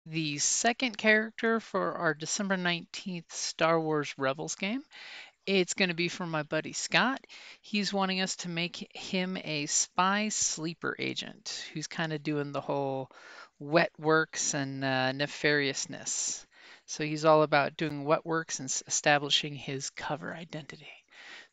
the second character for our December 19th Star Wars Rebels game. It's going to be from my buddy Scott. He's wanting us to make him a spy sleeper agent who's kind of doing the whole wet works and nefariousness. So he's all about doing wet works and establishing his cover identity.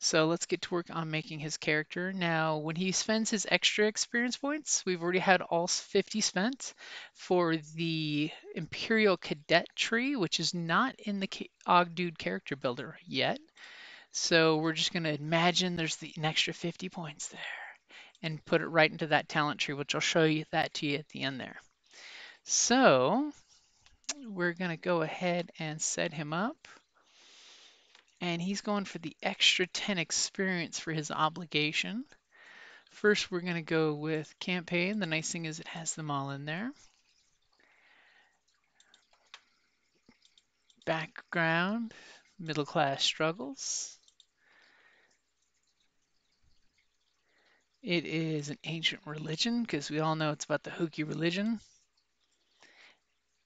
So let's get to work on making his character. Now, when he spends his extra experience points, we've already had all 50 spent for the Imperial Cadet tree, which is not in the Ogg Dude character builder yet. So we're just going to imagine there's an extra 50 points there and put it right into that talent tree, which I'll show you that to you at the end there. So we're going to go ahead and set him up. And he's going for the extra 10 experience for his obligation. First, we're going to go with campaign. The nice thing is it has them all in there. Background, middle class struggles. It is an ancient religion because we all know it's about the Hookie religion.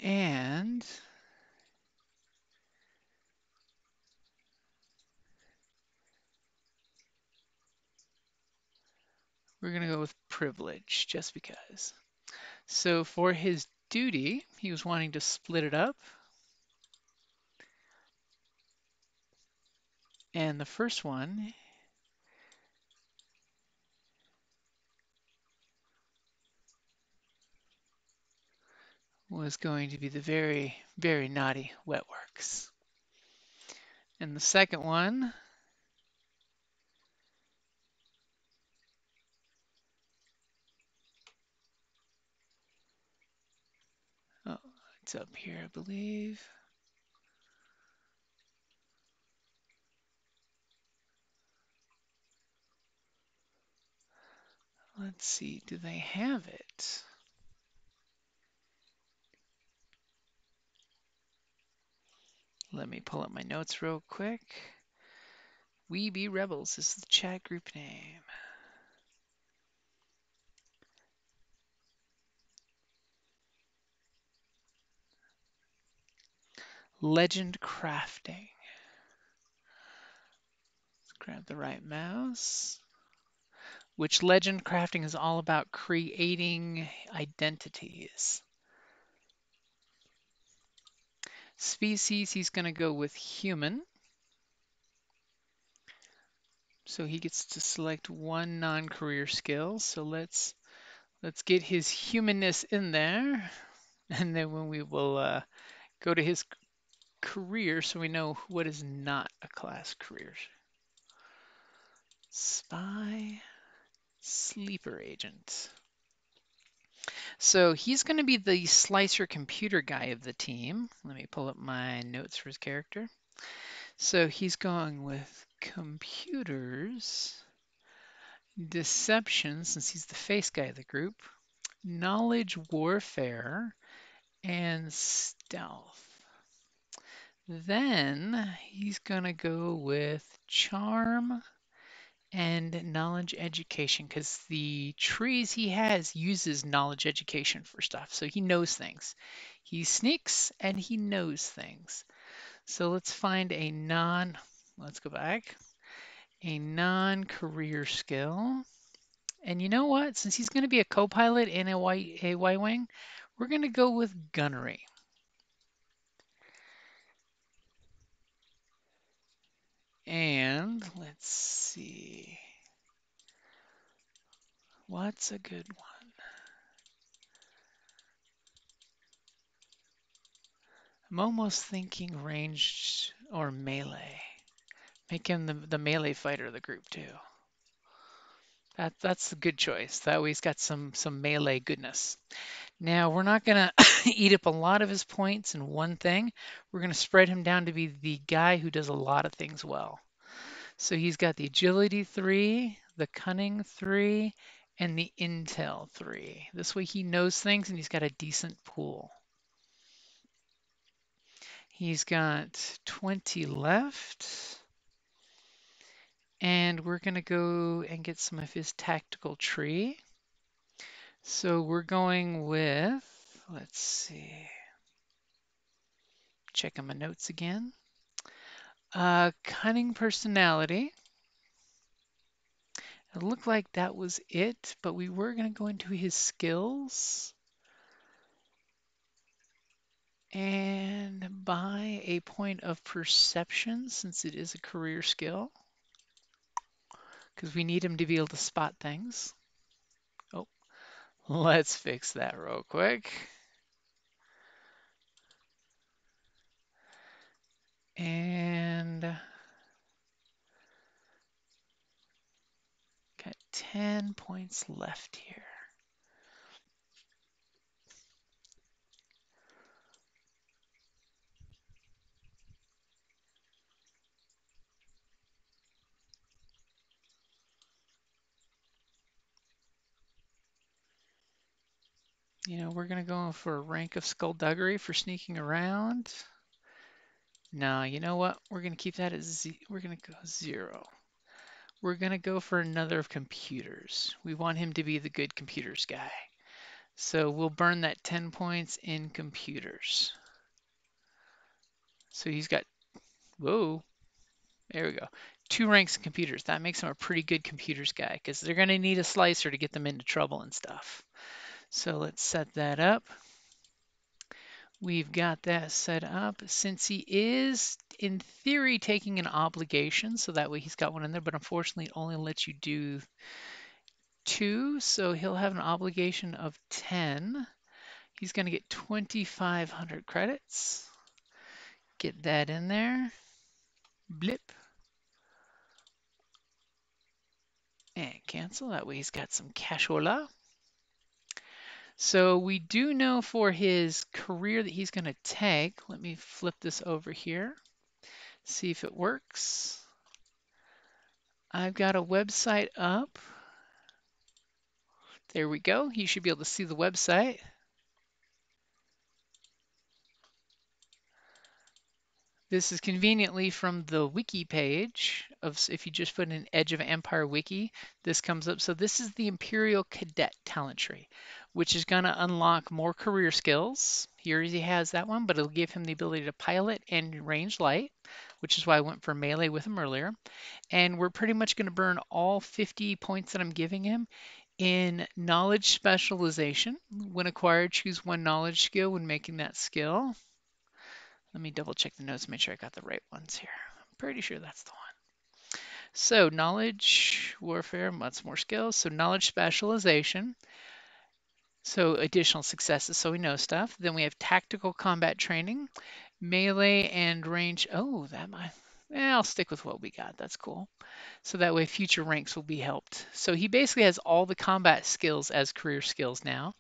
And we're going to go with privilege just because. So for his duty, he was wanting to split it up. And the first one was going to be the very, very naughty wet works. And the second one, oh, it's up here, I believe. Let's see, do they have it? Let me pull up my notes real quick. We Be Rebels is the chat group name. Legend crafting. Let's grab the right mouse. Which legend crafting is all about creating identities. Species, he's going to go with human. So he gets to select one non-career skill. So let's get his humanness in there. And then when we will go to his career so we know what is not a class career. Spy sleeper agent. So he's going to be the slicer computer guy of the team. Let me pull up my notes for his character. So he's going with computers, deception, since he's the face guy of the group, knowledge warfare, and stealth. Then he's going to go with charm and knowledge education because the trees he has uses knowledge education for stuff. So he knows things. He sneaks and he knows things. So let's find let's go back, a non-career skill. And you know what? Since he's going to be a co-pilot in a Y-wing, we're going to go with gunnery. And let's see. What's a good one? I'm almost thinking ranged or melee. Make him the melee fighter of the group too. That's a good choice. That way he's got some melee goodness. Now we're not gonna eat up a lot of his points in one thing. We're gonna spread him down to be the guy who does a lot of things well. So he's got the agility 3, the cunning 3, and the intel 3. This way he knows things and he's got a decent pool. He's got 20 left. And we're going to go and get some of his tactical tree. So we're going with, let's see. checking my notes again. Cunning personality. It looked like that was it, but we were going to go into his skills and buy a point of perception since it is a career skill because we need him to be able to spot things. Oh, let's fix that real quick. And got 10 points left here. We're going to go for a rank of skullduggery for sneaking around. No, you know what? We're going to keep that at we're going to go 0. We're going to go for another of computers. We want him to be the good computers guy. So we'll burn that 10 points in computers. So he's got, whoa, there we go. 2 ranks in computers. That makes him a pretty good computers guy because they're going to need a slicer to get them into trouble and stuff. So let's set that up. We've got that set up. Since he is, in theory, taking an obligation, so that way he's got one in there, but unfortunately it only lets you do 2, so he'll have an obligation of 10. He's going to get 2,500 credits. Get that in there. Blip. And cancel. That way he's got some cashola. So we do know for his career that he's going to take. Let me flip this over here. See if it works. I've got a website up. There we go. You should be able to see the website. This is conveniently from the wiki page of, if you just put in Edge of Empire wiki, this comes up. So this is the Imperial Cadet talent tree, which is going to unlock more career skills. Here he has that one, but it'll give him the ability to pilot and range light, which is why I went for melee with him earlier. And we're pretty much going to burn all 50 points that I'm giving him in knowledge specialization. When acquired, choose one knowledge skill when making that skill. Let me double check the notes, make sure I got the right ones here. I'm pretty sure that's the one. So knowledge, warfare, much more skills. So knowledge specialization. So additional successes, so we know stuff. Then we have tactical combat training, melee and range. Oh, that might, I'll stick with what we got. That's cool. So that way future ranks will be helped. So he basically has all the combat skills as career skills now.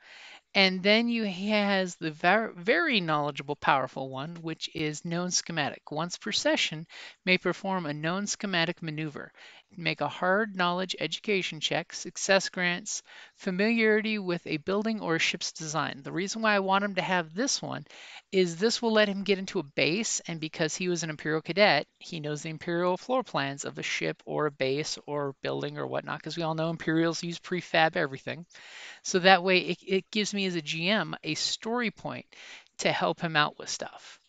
And then he has the very knowledgeable, powerful one, which is known schematic. Once per session, may perform a known schematic maneuver. Make a hard knowledge education check. Success grants familiarity with a building or a ship's design. The reason why I want him to have this one is this will let him get into a base, and because he was an Imperial cadet, he knows the Imperial floor plans of a ship or a base or building or whatnot, because we all know Imperials use prefab everything. So that way it gives me as a GM a story point to help him out with stuff.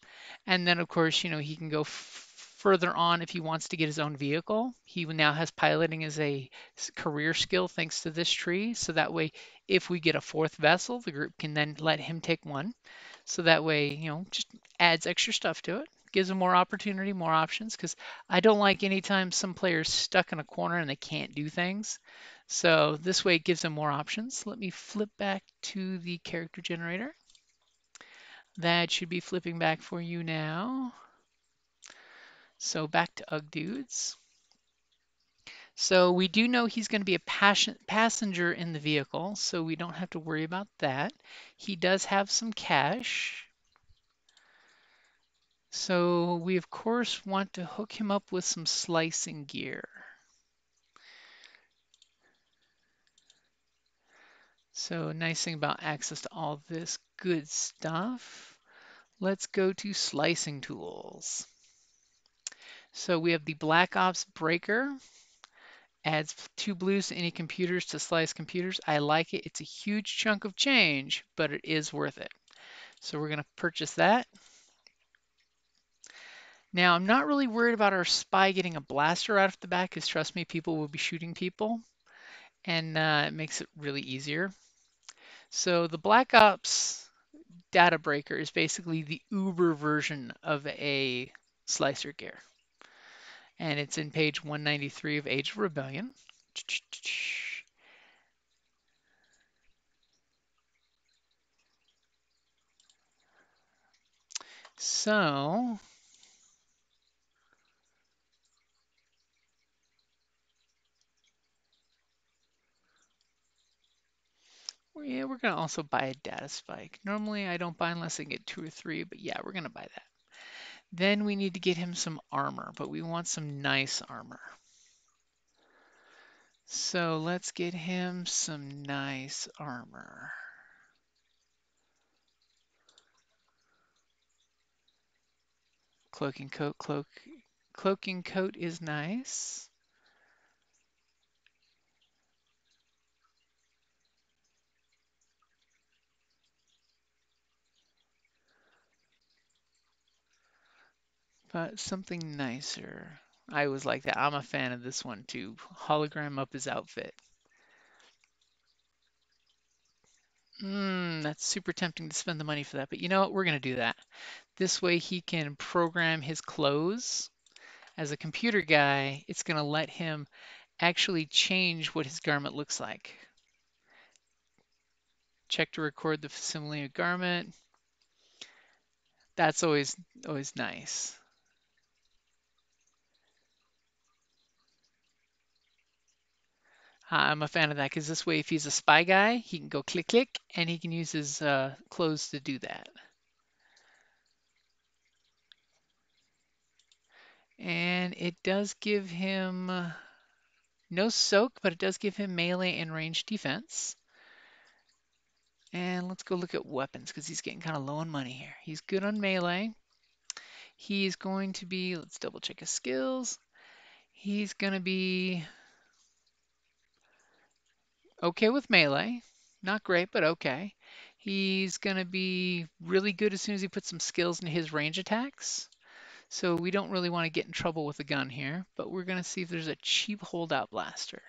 And then of course, he can go further on if he wants to get his own vehicle. He now has piloting as a career skill thanks to this tree. So that way, if we get a 4th vessel, the group can then let him take one. So that way, just adds extra stuff to it. Gives them more opportunity, more options, because I don't like anytime some player's stuck in a corner and they can't do things. So this way it gives them more options. Let me flip back to the character generator. That should be flipping back for you now. So back to Ogg Dudes. So we do know he's going to be a passenger in the vehicle, so we don't have to worry about that. He does have some cash. So we of course want to hook him up with some slicing gear. So nice thing about access to all this good stuff. Let's go to slicing tools. So we have the Black Ops Breaker. Adds 2 blues to any computers to slice computers. I like it. It's a huge chunk of change, but it is worth it. So we're going to purchase that. Now, I'm not really worried about our spy getting a blaster right off the back, because trust me, people will be shooting people, and it makes it really easier. So the Black Ops data breaker is basically the Uber version of a slicer gear, and it's in page 193 of Age of Rebellion. So, yeah, we're gonna also buy a data spike. Normally I don't buy unless I get 2 or 3, but yeah, we're gonna buy that. Then we need to get him some armor, but we want some nice armor. So let's get him some nice armor. Cloaking coat, cloaking coat is nice. But something nicer. I always like that. I'm a fan of this one too. Hologram up his outfit. That's super tempting to spend the money for that, but you know what? We're gonna do that. This way he can program his clothes. As a computer guy, it's gonna let him actually change what his garment looks like. Check to record the facsimile of garment. That's always nice. I'm a fan of that because this way, if he's a spy guy, he can go click click, and he can use his clothes to do that. And it does give him no soak, but it does give him melee and range defense. And let's go look at weapons because he's getting kind of low on money here. He's good on melee. He's going to be, let's double check his skills. He's going to be okay with melee. Not great, but okay. He's going to be really good as soon as he puts some skills into his range attacks. So we don't really want to get in trouble with the gun here, but we're going to see if there's a cheap holdout blaster.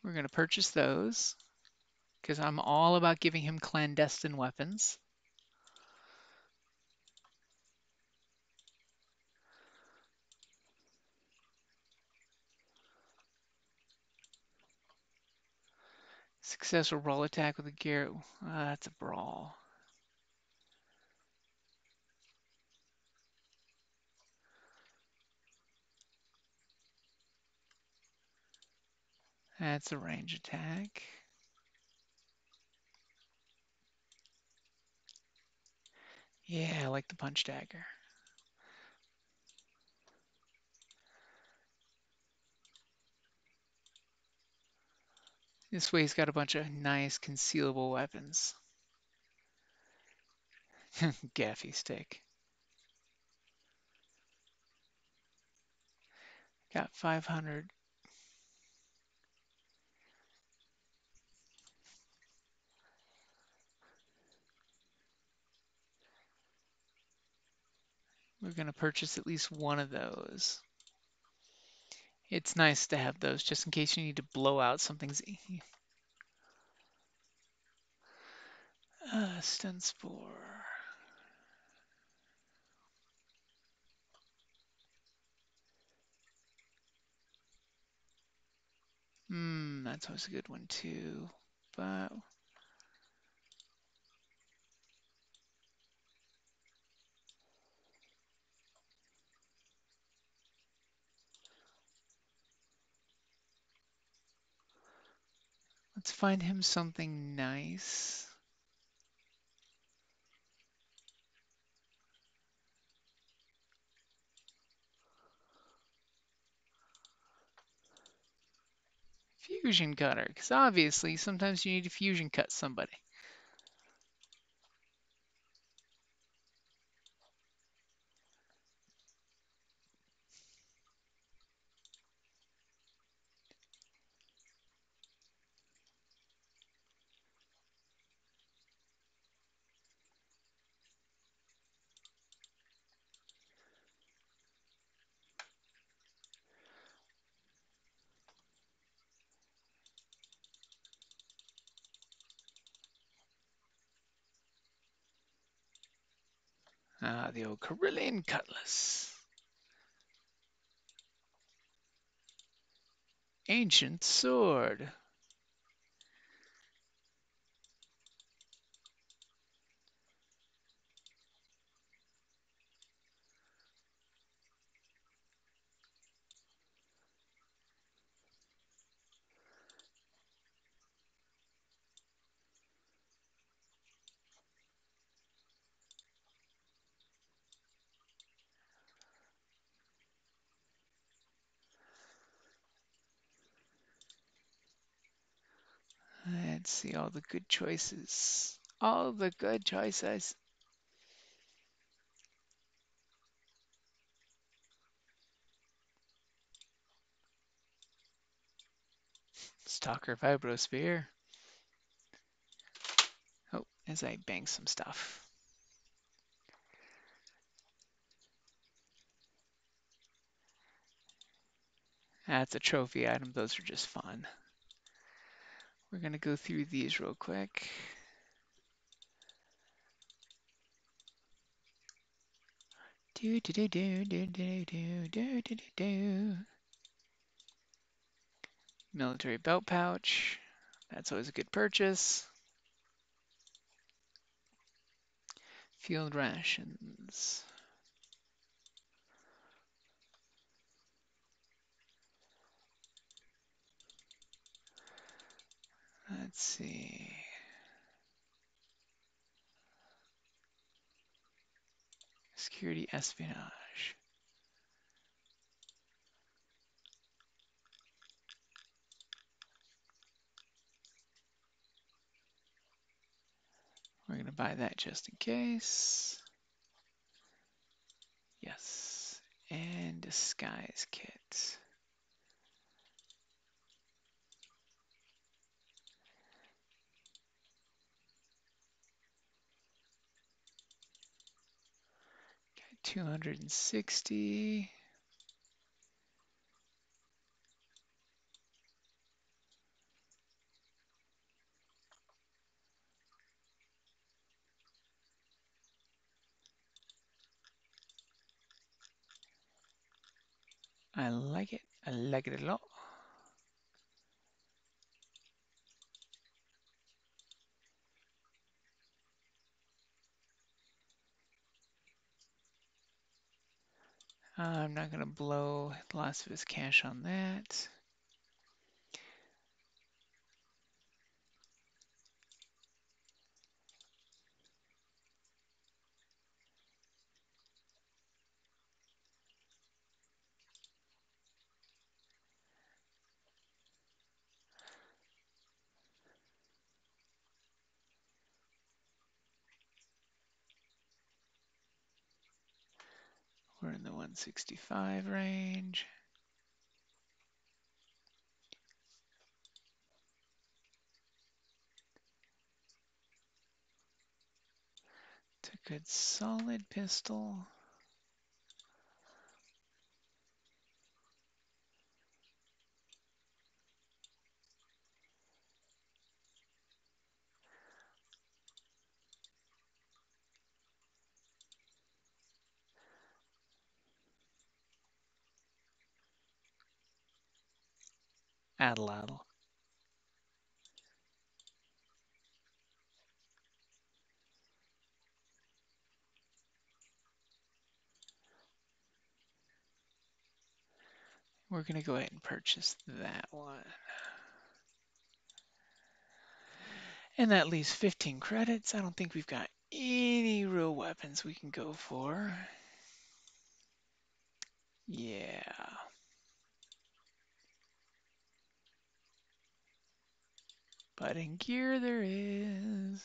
We're going to purchase those because I'm all about giving him clandestine weapons. Successful roll attack with a gear. That's a brawl. That's a range attack. Yeah, I like the punch dagger. This way he's got a bunch of nice concealable weapons. Gaffy stick. Got 500. We're going to purchase at least one of those. It's nice to have those just in case you need to blow out something's stun spore. That's always a good one too. But let's find him something nice. Fusion cutter, because obviously sometimes you need to fusion cut somebody. Ah, the old Carillion cutlass. Ancient sword. Let's see all the good choices. All the good choices. Stalker Vibrosphere. Oh, as I bang some stuff. That's a trophy item. Those are just fun. We're going to go through these real quick. Do do do do do do do do do do. Military belt pouch. That's always a good purchase. Field rations. Let's see. Security espionage. We're going to buy that just in case. Yes. And disguise kit. Okay, 260. I like it. I like it a lot. I'm not going to blow lots of his cash on that. We're in the 165 range. It's a good solid pistol. Addle. We're going to go ahead and purchase that one. And that leaves 15 credits. I don't think we've got any real weapons we can go for. Yeah. But in gear there is.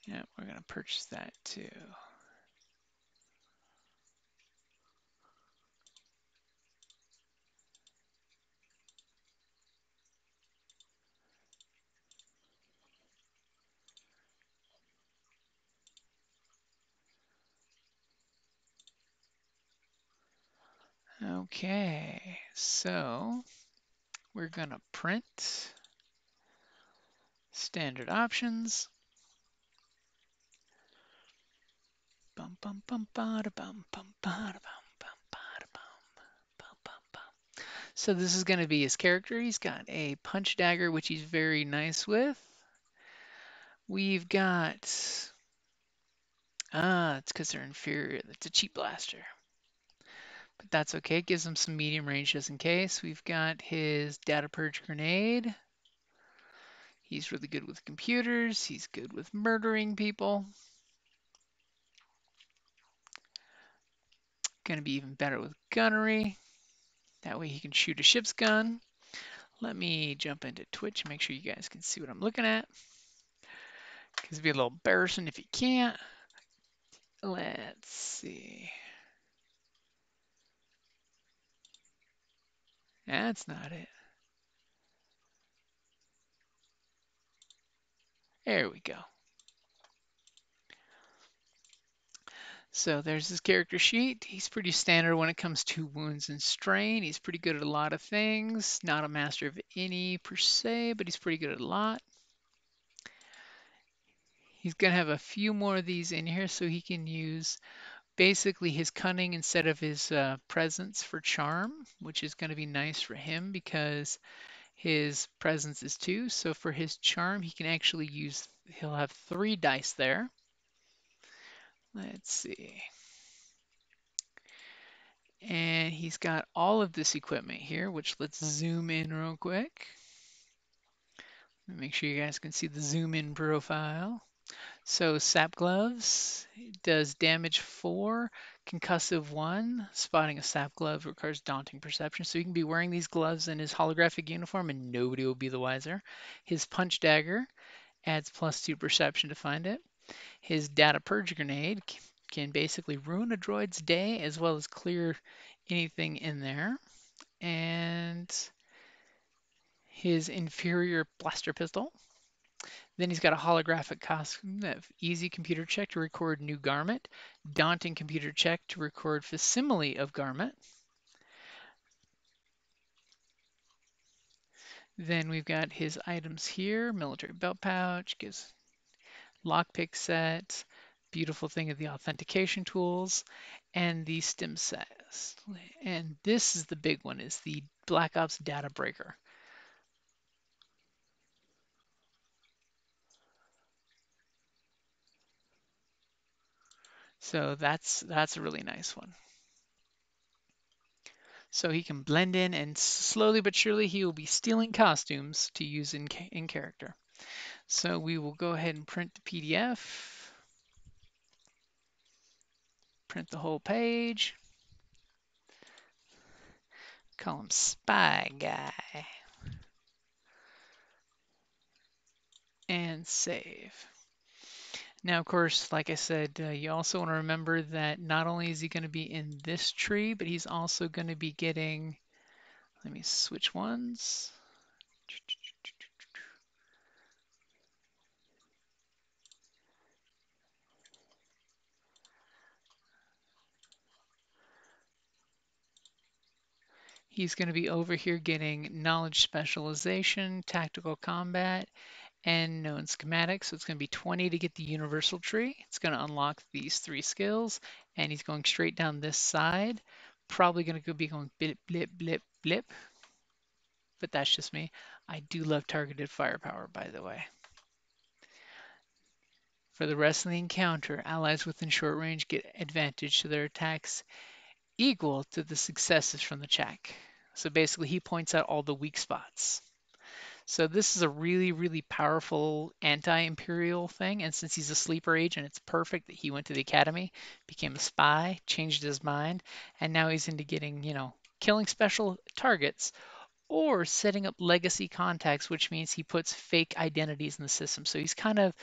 Yeah, we're going to purchase that too. Okay, so we're gonna print standard options. Bum bum bum bada bum bum bada bum bum bada bum bum bum bum. So this is going to be his character. He's got a punch dagger, which he's very nice with. We've got it's because they're inferior. It's a cheap blaster, but that's okay. It gives him some medium range just in case. We've got his data purge grenade. He's really good with computers. He's good with murdering people. Going to be even better with gunnery. That way he can shoot a ship's gun. Let me jump into Twitch and make sure you guys can see what I'm looking at. Because it'd be a little embarrassing if you can't. Let's see. That's not it. There we go. So there's his character sheet. He's pretty standard when it comes to wounds and strain. He's pretty good at a lot of things. Not a master of any per se, but he's pretty good at a lot. He's going to have a few more of these in here so he can use basically his cunning instead of his presence for charm, which is going to be nice for him because his presence is 2. So for his charm, he can actually use, he'll have 3 dice there. Let's see. And he's got all of this equipment here, which let's zoom in real quick. Make sure you guys can see the zoom in profile. So sap gloves does damage 4, concussive 1. Spotting a sap glove requires daunting perception. So he can be wearing these gloves in his holographic uniform and nobody will be the wiser. His punch dagger adds +2 perception to find it. His data purge grenade can basically ruin a droid's day as well as clear anything in there. And his inferior blaster pistol. Then he's got a holographic costume, easy computer check to record new garment, daunting computer check to record facsimile of garment. Then we've got his items here, military belt pouch, gives lockpick set, beautiful thing of the authentication tools, and the stim sets. And this is the big one, is the Black Ops data breaker. So that's a really nice one. So he can blend in and slowly but surely he will be stealing costumes to use in character. So we will go ahead and print the PDF, print the whole page, call him Spy Guy, and save. Now, of course, like I said, you also want to remember that not only is he going to be in this tree, but he's also going to be getting, let me switch ones. He's going to be over here getting knowledge specialization, tactical combat, and known schematics. So it's going to be 20 to get the universal tree. It's going to unlock these 3 skills, and he's going straight down this side. Probably going to be going blip, blip, blip, blip, but that's just me. I do love targeted firepower, by the way. For the rest of the encounter, allies within short range get advantage to their attacks equal to the successes from the check. So basically, he points out all the weak spots. So this is a really, really powerful anti-imperial thing. And since he's a sleeper agent, it's perfect that he went to the academy, became a spy, changed his mind, and now he's into getting, killing special targets or setting up legacy contacts, which means he puts fake identities in the system. So he's kind of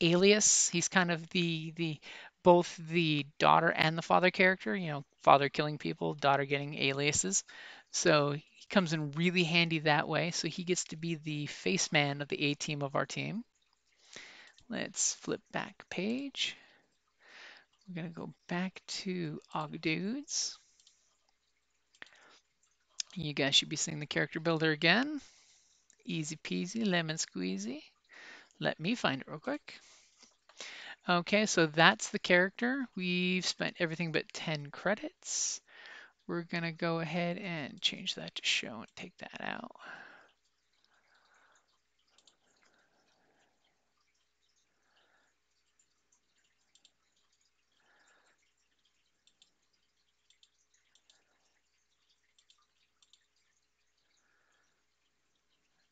alias. He's kind of the both the daughter and the father character, father killing people, daughter getting aliases. So he comes in really handy that way. So he gets to be the face man of the A team of our team. Let's flip back page. We're going to go back to Ogg Dudes. You guys should be seeing the character builder again. Easy peasy, lemon squeezy. Let me find it real quick. Okay, so that's the character. We've spent everything but 10 credits. We're gonna go ahead and change that to show and take that out.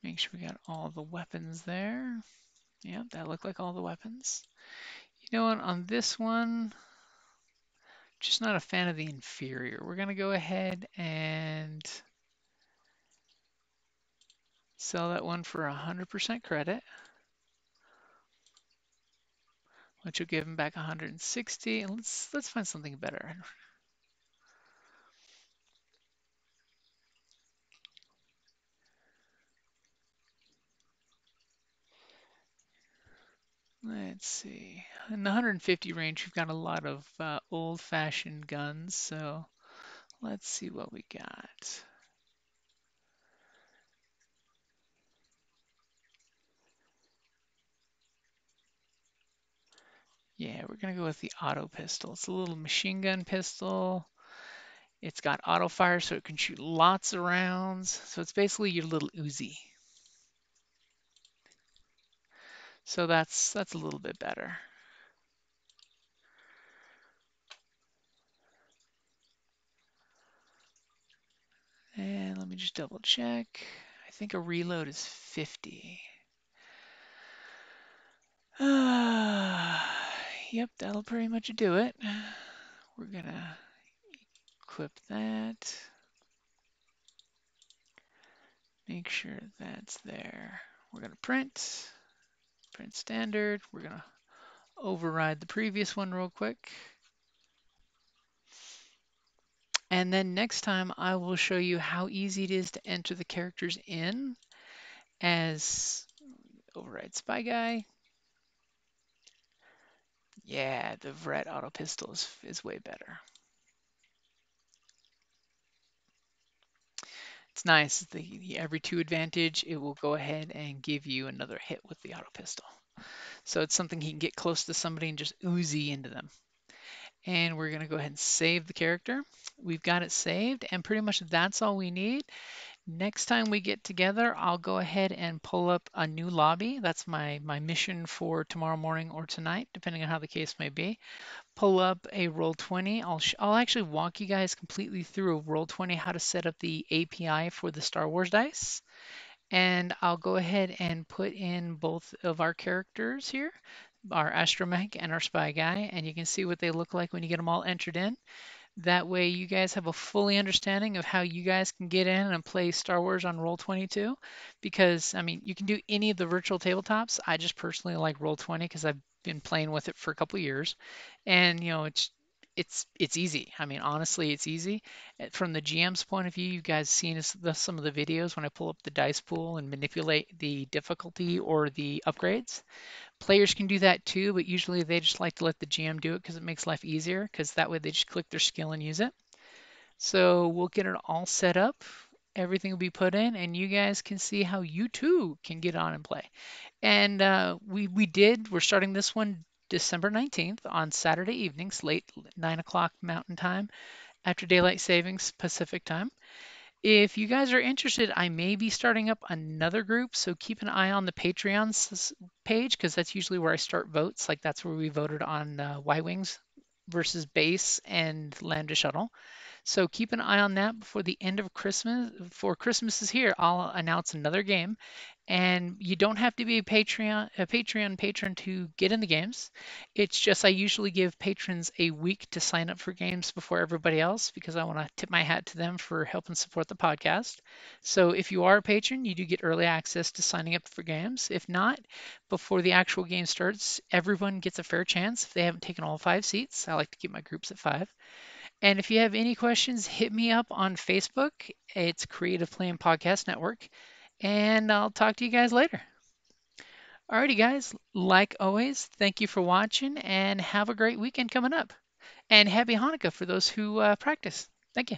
Make sure we got all the weapons there. Yep, that looked like all the weapons. You know what, on this one, just not a fan of the inferior. We're gonna go ahead and sell that one for 100% credit, which will give him back 160. And let's find something better. Let's see. In the 150 range, we've got a lot of old-fashioned guns, so let's see what we got. Yeah, we're gonna go with the auto pistol. It's a little machine gun pistol. It's got auto fire, so it can shoot lots of rounds. So it's basically your little Uzi. So that's a little bit better. And let me just double check. I think a reload is 50. Yep, that'll pretty much do it. We're gonna equip that. Make sure that's there. We're gonna print standard. We're gonna override the previous one real quick. And then next time I will show you how easy it is to enter the characters in as override spy guy. Yeah, the red auto pistol is way better. It's nice. The every 2 advantage, it will go ahead and give you another hit with the auto pistol. So it's something he can get close to somebody and just oozy into them. And we're going to go ahead and save the character. We've got it saved, and pretty much that's all we need. Next time we get together, I'll go ahead and pull up a new lobby. That's my mission for tomorrow morning or tonight, depending on how the case may be. Pull up a Roll20. I'll actually walk you guys completely through a Roll20, how to set up the API for the Star Wars dice. And I'll go ahead and put in both of our characters here, our astromech and our spy guy, and you can see what they look like when you get them all entered in. That way you guys have a fully understanding of how you guys can get in and play Star Wars on Roll20, because I mean, you can do any of the virtual tabletops. I just personally like Roll20 because I've been playing with it for a couple years, and you know, it's easy. I mean, honestly, it's easy. From the GM's point of view, you guys seen some of the videos when I pull up the dice pool and manipulate the difficulty or the upgrades. Players can do that too, but usually they just like to let the GM do it because it makes life easier, because that way they just click their skill and use it. So we'll get it all set up. Everything will be put in, and you guys can see how you too can get on and play. And we're starting this one December 19th on Saturday evenings, late 9 o'clock Mountain Time, after Daylight Savings Pacific Time. If you guys are interested, I may be starting up another group, so keep an eye on the Patreon page, because that's usually where I start votes. Like that's where we voted on Y-Wings versus Base and Land to Shuttle. So keep an eye on that before the end of Christmas. Before Christmas is here, I'll announce another game. And you don't have to be a Patreon patron to get in the games. It's just I usually give patrons a week to sign up for games before everybody else, because I want to tip my hat to them for helping support the podcast. So if you are a patron, you do get early access to signing up for games. If not, before the actual game starts, everyone gets a fair chance if they haven't taken all 5 seats. I like to keep my groups at 5. And if you have any questions, hit me up on Facebook. It's Creative Playing Podcast Network. And I'll talk to you guys later. Alrighty, guys. Like always, thank you for watching and have a great weekend coming up. And happy Hanukkah for those who practice. Thank you.